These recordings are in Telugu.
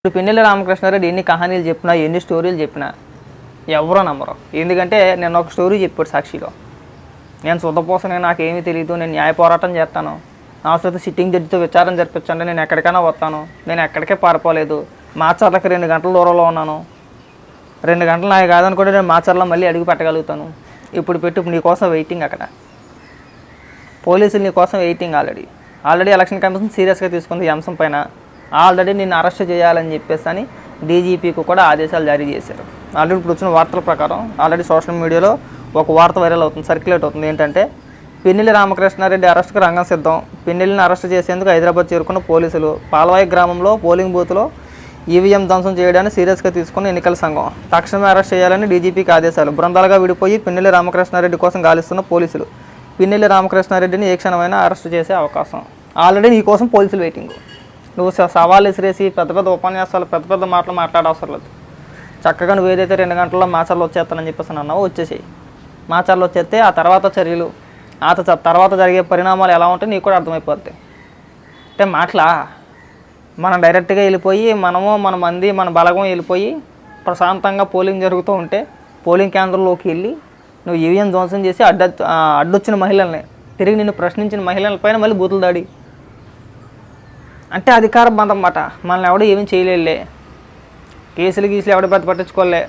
ఇప్పుడు పిన్నెల్లి రామకృష్ణారెడ్డి ఎన్ని కహానీలు చెప్పినా ఎన్ని స్టోరీలు చెప్పినా ఎవరో నమ్మరు. ఎందుకంటే నేను ఒక స్టోరీ చెప్పాడు సాక్షిలో, నేను శుద్ధపోసనే నాకేమీ తెలియదు, నేను న్యాయ పోరాటం చేస్తాను, అవసరం సిట్టింగ్ జడ్జితో విచారణ జరిపించండి, నేను ఎక్కడికైనా వస్తాను, నేను ఎక్కడికే పారిపోలేదు, మాచర్లకి 2 గంటల దూరంలో ఉన్నాను, 2 గంటలు నాకు కాదనుకుంటే నేను మాచర్లో మళ్ళీ అడుగు పెట్టగలుగుతాను, ఇప్పుడు పెట్టు నీకోసం వెయిటింగ్, అక్కడ పోలీసులు నీకోసం వెయిటింగ్, ఆల్రెడీ ఎలక్షన్ కమిషన్ సీరియస్గా తీసుకుంది ఈ అంశం పైన, ఆల్రెడీ నిన్ను అరెస్ట్ చేయాలని చెప్పేసి అని డీజీపీకి కూడా ఆదేశాలు జారీ చేశారు. ఆల్రెడీ ఇప్పుడు వచ్చిన వార్తల ప్రకారం ఆల్రెడీ సోషల్ మీడియాలో ఒక వార్త వైరల్ అవుతుంది, సర్క్యులేట్ అవుతుంది. ఏంటంటే పిన్నెల్లి రామకృష్ణారెడ్డి అరెస్ట్కి రంగం సిద్ధం, పిన్నెల్లిని అరెస్ట్ చేసేందుకు హైదరాబాద్ చేరుకున్న పోలీసులు, పాల్వాయి గ్రామంలో పోలింగ్ బూత్లో ఈవీఎం ధ్వంసం చేయడాన్ని సీరియస్గా తీసుకున్న ఎన్నికల సంఘం తక్షణమే అరెస్ట్ చేయాలని డీజీపీకి ఆదేశాలు. బృందాలుగా విడిపోయి పిన్నెల్లి రామకృష్ణారెడ్డి కోసం గాలిస్తున్న పోలీసులు, పిన్నెల్లి రామకృష్ణారెడ్డిని ఏ క్షణమైనా అరెస్ట్ చేసే అవకాశం. ఆల్రెడీ నీ కోసం పోలీసులు వెయిటింగ్. నువ్వు సవాళ్ళు విసిరేసి పెద్ద పెద్ద ఉపన్యాసాలు పెద్ద పెద్ద మాటలు మాట్లాడవసరం లేదు. చక్కగా నువ్వు ఏదైతే 2 గంటల్లో మాచర్లు వచ్చేస్తానని చెప్పేసి అన్నావో వచ్చేసేయి. మాచర్లు వచ్చేస్తే ఆ తర్వాత చర్యలు, ఆ తర్వాత జరిగే పరిణామాలు ఎలా ఉంటాయి నీకు కూడా అర్థమైపోతాయి. అంటే మాటలా మనం డైరెక్ట్గా వెళ్ళిపోయి మన మంది మన బలగం వెళ్ళిపోయి ప్రశాంతంగా పోలింగ్ జరుగుతూ ఉంటే పోలింగ్ కేంద్రంలోకి వెళ్ళి నువ్వు ఈవీఎం ధ్వంసం చేసి అడ్డొచ్చిన మహిళల్ని, తిరిగి నిన్ను ప్రశ్నించిన మహిళలపైన మళ్ళీ బూతులు దాడి అంటే అధికార బంధం అన్నమాట. మనల్ని ఎవడో ఏమీ చేయలేదులే, కేసులు ఎవడో పెద్ద పట్టించుకోలే,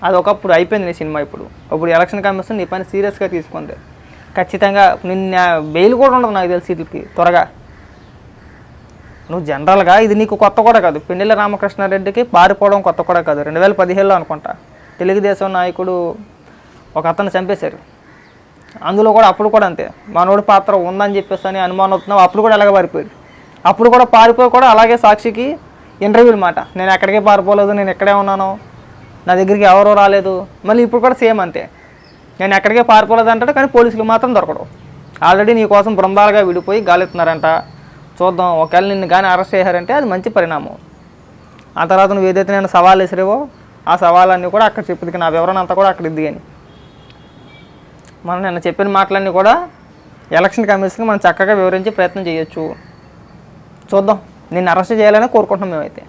అది ఒకప్పుడు అయిపోయింది నీ సినిమా. ఇప్పుడు ఎలక్షన్ కమిషన్ నీ పని సీరియస్గా తీసుకుంది. ఖచ్చితంగా నిన్న బెయిల్ కూడా ఉండదు నాకు తెలిసి వీటికి త్వరగా. నువ్వు జనరల్గా ఇది నీకు కొత్త కూడా కాదు, పిన్నెల్లి రామకృష్ణారెడ్డికి పారిపోవడం కొత్త కూడా కాదు. 2015లో అనుకుంటా తెలుగుదేశం నాయకుడు ఒక అతను చంపేశారు, అందులో కూడా అప్పుడు కూడా అంతే మనోడి పాత్ర ఉందని చెప్పేసి అని అనుమానం అవుతున్నావు. అప్పుడు కూడా ఎలాగ పారిపోయాడు, అప్పుడు కూడా పారిపోయి కూడా అలాగే సాక్షికి ఇంటర్వ్యూలు మాట, నేను ఎక్కడికే పారిపోలేదు, నేను ఎక్కడే ఉన్నాను, నా దగ్గరికి ఎవరో రాలేదు. మళ్ళీ ఇప్పుడు కూడా సేమ్ అంతే, నేను ఎక్కడికే పారిపోలేదు అంటాడు, కానీ పోలీసులు మాత్రం దొరకడు. ఆల్రెడీ నీ కోసం బృందాలుగా విడిపోయి గాలెత్తున్నారంట. చూద్దాం, ఒకవేళ నిన్ను కానీ అరెస్ట్ చేశారంటే అది మంచి పరిణామం. ఆ తర్వాత నువ్వు ఏదైతే నేను సవాళ్ళు విసిరేవో ఆ సవాళ్ళన్నీ కూడా అక్కడ చెప్పుది, నా వివరణ అంతా కూడా అక్కడ ఇద్ది. అని మనం నిన్న చెప్పిన మాటలన్నీ కూడా ఎలక్షన్ కమిషన్కి మనం చక్కగా వివరించి ప్రయత్నం చేయొచ్చు. చూద్దాం, నిన్ను అరెస్ట్ చేయాలని కోరుకుంటున్నాం మేమైతే.